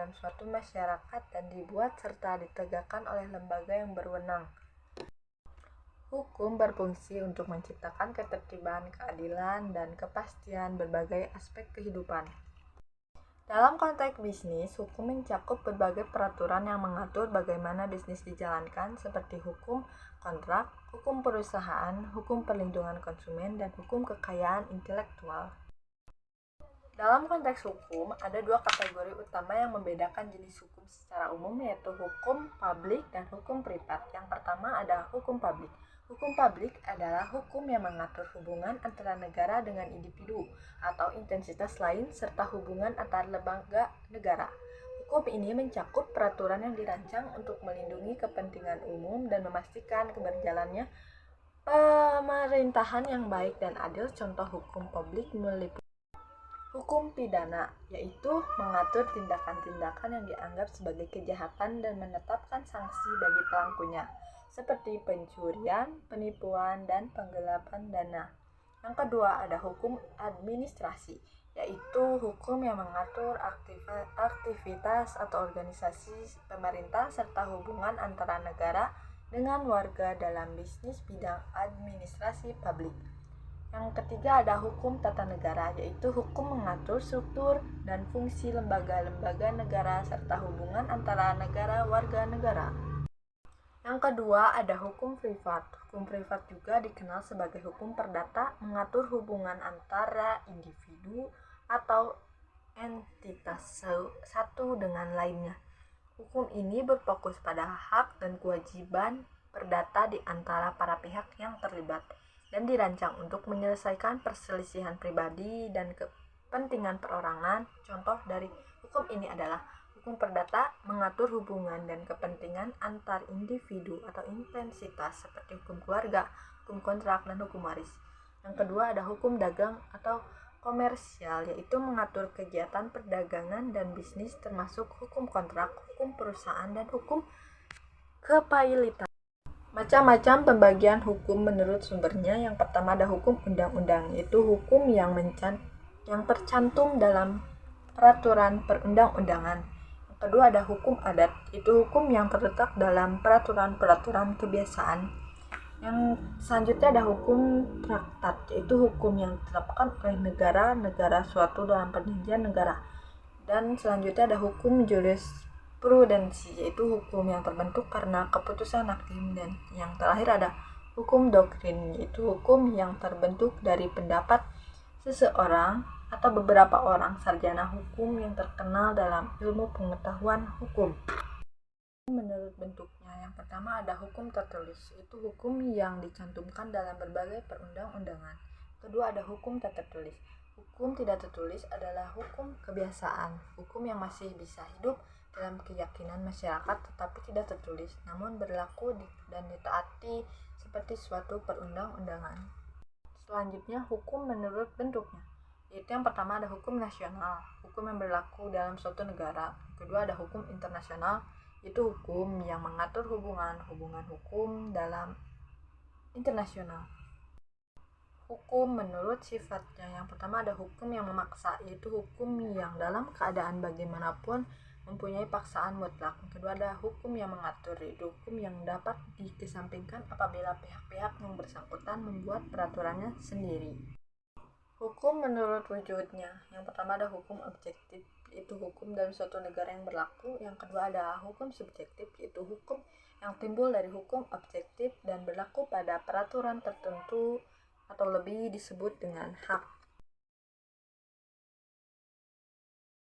dalam suatu masyarakat dan dibuat serta ditegakkan oleh lembaga yang berwenang. Hukum berfungsi untuk menciptakan ketertiban, keadilan, dan kepastian berbagai aspek kehidupan. Dalam konteks bisnis, hukum mencakup berbagai peraturan yang mengatur bagaimana bisnis dijalankan seperti hukum kontrak, hukum perusahaan, hukum perlindungan konsumen, dan hukum kekayaan intelektual. Dalam konteks hukum, ada dua kategori utama yang membedakan jenis hukum secara umum, yaitu hukum publik dan hukum privat. Yang pertama ada hukum publik. Hukum publik adalah hukum yang mengatur hubungan antara negara dengan individu atau intensitas lain serta hubungan antar lembaga negara. Hukum ini mencakup peraturan yang dirancang untuk melindungi kepentingan umum dan memastikan keberjalannya pemerintahan yang baik dan adil. Contoh hukum publik meliputi hukum pidana, yaitu mengatur tindakan-tindakan yang dianggap sebagai kejahatan dan menetapkan sanksi bagi pelakunya, seperti pencurian, penipuan, dan penggelapan dana. Yang kedua ada hukum administrasi, yaitu hukum yang mengatur aktivitas atau organisasi pemerintah serta hubungan antara negara dengan warga dalam bisnis bidang administrasi publik. Yang ketiga ada hukum tata negara, yaitu hukum mengatur struktur dan fungsi lembaga-lembaga negara serta hubungan antara negara warga negara. Yang kedua ada hukum privat. Hukum privat juga dikenal sebagai hukum perdata, mengatur hubungan antara individu atau entitas satu dengan lainnya. Hukum ini berfokus pada hak dan kewajiban perdata di antara para pihak yang terlibat dan dirancang untuk menyelesaikan perselisihan pribadi dan kepentingan perorangan. Contoh dari hukum ini adalah hukum perdata mengatur hubungan dan kepentingan antar individu atau intensitas seperti hukum keluarga, hukum kontrak, dan hukum waris. Yang kedua ada hukum dagang atau komersial, yaitu mengatur kegiatan perdagangan dan bisnis termasuk hukum kontrak, hukum perusahaan, dan hukum kepailitan. Macam-macam pembagian hukum menurut sumbernya. Yang pertama ada hukum undang-undang, yaitu hukum yang tercantum dalam peraturan perundang-undangan. Yang kedua ada hukum adat, itu hukum yang terletak dalam peraturan-peraturan kebiasaan. Yang selanjutnya ada hukum traktat, yaitu hukum yang ditetapkan oleh negara suatu dalam perjanjian negara. Dan selanjutnya ada hukum jurisprudensi, yaitu hukum yang terbentuk karena keputusan hakim. Dan yang terakhir ada hukum doktrin, yaitu hukum yang terbentuk dari pendapat seseorang atau beberapa orang sarjana hukum yang terkenal dalam ilmu pengetahuan hukum. Menurut bentuknya, yang pertama ada hukum tertulis, itu hukum yang dicantumkan dalam berbagai perundang-undangan. Kedua ada hukum tak tertulis. Hukum tidak tertulis adalah hukum kebiasaan, hukum yang masih bisa hidup dalam keyakinan masyarakat tetapi tidak tertulis, namun berlaku dan ditaati seperti suatu perundang-undangan. Selanjutnya hukum menurut bentuknya, yaitu yang pertama ada hukum nasional, hukum yang berlaku dalam suatu negara. Kedua ada hukum internasional, itu hukum yang mengatur hubungan hukum dalam internasional. Hukum menurut sifatnya, yang pertama ada hukum yang memaksa, yaitu hukum yang dalam keadaan bagaimanapun mempunyai paksaan mutlak. Kedua ada hukum yang mengatur, yaitu hukum yang dapat dikesampingkan apabila pihak-pihak yang bersangkutan membuat peraturannya sendiri. Hukum menurut wujudnya, yang pertama ada hukum objektif, yaitu hukum dalam suatu negara yang berlaku. Yang kedua ada hukum subjektif, yaitu hukum yang timbul dari hukum objektif dan berlaku pada peraturan tertentu atau lebih disebut dengan hak.